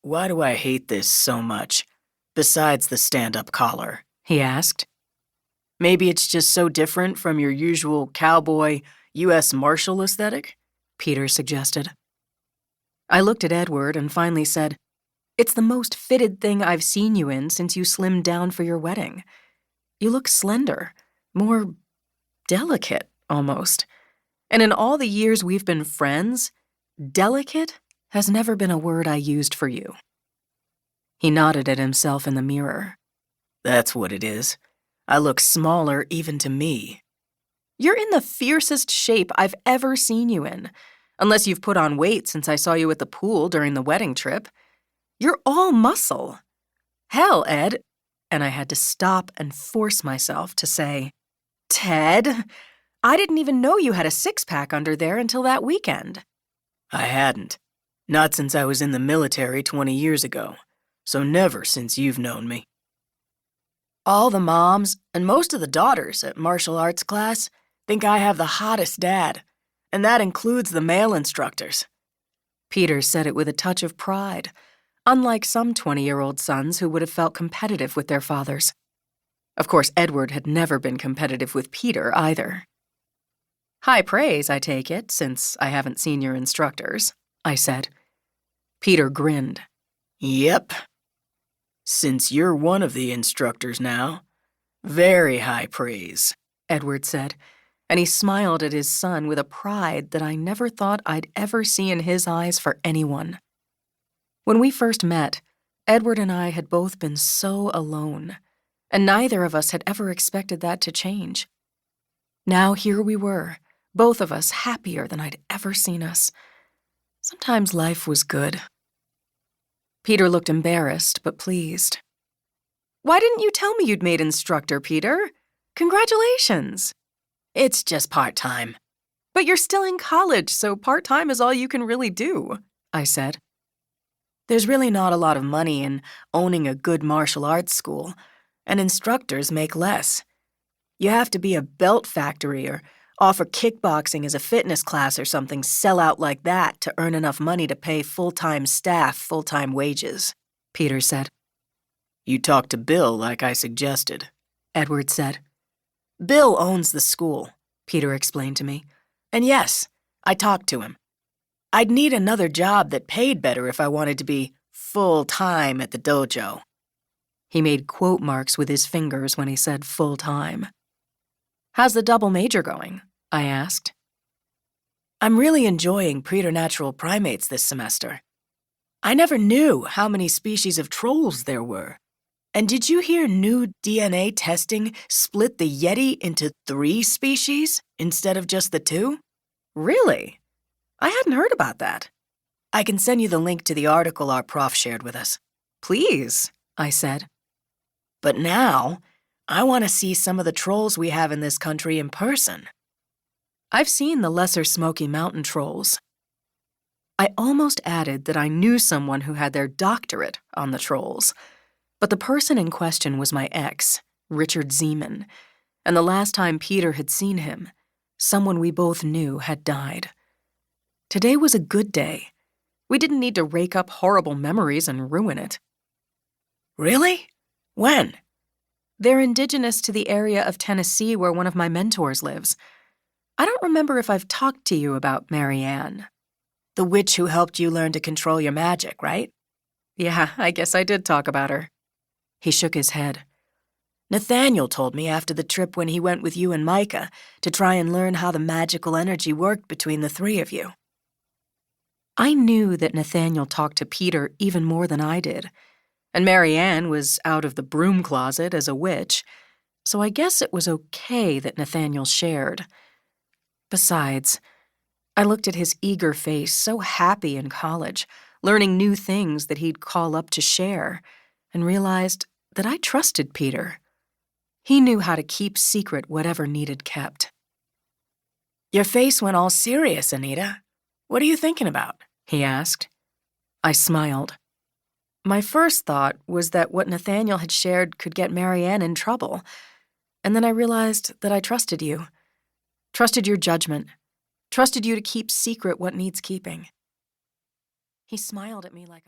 Why do I hate this so much, besides the stand-up collar? He asked. Maybe it's just so different from your usual cowboy U.S. Marshal aesthetic? Peter suggested. I looked at Edward and finally said, "It's the most fitted thing I've seen you in since you slimmed down for your wedding. You look slender, more delicate, almost. And in all the years we've been friends, delicate has never been a word I used for you." He nodded at himself in the mirror. That's what it is. I look smaller even to me. You're in the fiercest shape I've ever seen you in, unless you've put on weight since I saw you at the pool during the wedding trip. You're all muscle. Hell, Ed, and I had to stop and force myself to say, Ted, I didn't even know you had a six-pack under there until that weekend. I hadn't. Not since I was in the military 20 years ago, so never since you've known me. All the moms and most of the daughters at martial arts class think I have the hottest dad, and that includes the male instructors. Peter said it with a touch of pride, unlike some 20-year-old sons who would have felt competitive with their fathers. Of course, Edward had never been competitive with Peter either. High praise, I take it, since I haven't seen your instructors, I said. Peter grinned. Yep. Since you're one of the instructors now, very high praise, Edward said, and he smiled at his son with a pride that I never thought I'd ever see in his eyes for anyone. When we first met, Edward and I had both been so alone, and neither of us had ever expected that to change. Now here we were, both of us happier than I'd ever seen us. Sometimes life was good. Peter looked embarrassed, but pleased. Why didn't you tell me you'd made instructor, Peter? Congratulations. It's just part-time. But you're still in college, so part-time is all you can really do, I said. There's really not a lot of money in owning a good martial arts school, and instructors make less. You have to be a belt factory or offer kickboxing as a fitness class or something sell-out like that to earn enough money to pay full-time staff full-time wages, Peter said. You talked to Bill like I suggested, Edward said. Bill owns the school, Peter explained to me. And yes, I talked to him. I'd need another job that paid better if I wanted to be full-time at the dojo. He made quote marks with his fingers when he said full-time. How's the double major going? I asked. I'm really enjoying preternatural primates this semester. I never knew how many species of trolls there were. And did you hear new DNA testing split the Yeti into 3 species instead of just the 2? Really? I hadn't heard about that. I can send you the link to the article our prof shared with us. Please, I said. But now, I want to see some of the trolls we have in this country in person. I've seen the lesser Smoky Mountain trolls. I almost added that I knew someone who had their doctorate on the trolls, but the person in question was my ex, Richard Zeman, and the last time Peter had seen him, someone we both knew had died. Today was a good day. We didn't need to rake up horrible memories and ruin it. Really? When? They're indigenous to the area of Tennessee where one of my mentors lives. I don't remember if I've talked to you about Mary Ann. The witch who helped you learn to control your magic, right? Yeah, I guess I did talk about her. He shook his head. Nathaniel told me after the trip when he went with you and Micah to try and learn how the magical energy worked between the 3 of you. I knew that Nathaniel talked to Peter even more than I did, and Mary Ann was out of the broom closet as a witch, so I guess it was okay that Nathaniel shared. Besides, I looked at his eager face, so happy in college, learning new things that he'd call up to share, and realized that I trusted Peter. He knew how to keep secret whatever needed kept. Your face went all serious, Anita. What are you thinking about? He asked. I smiled. My first thought was that what Nathaniel had shared could get Mary Ann in trouble, and then I realized that I trusted you. Trusted your judgment. Trusted you to keep secret what needs keeping. He smiled at me like I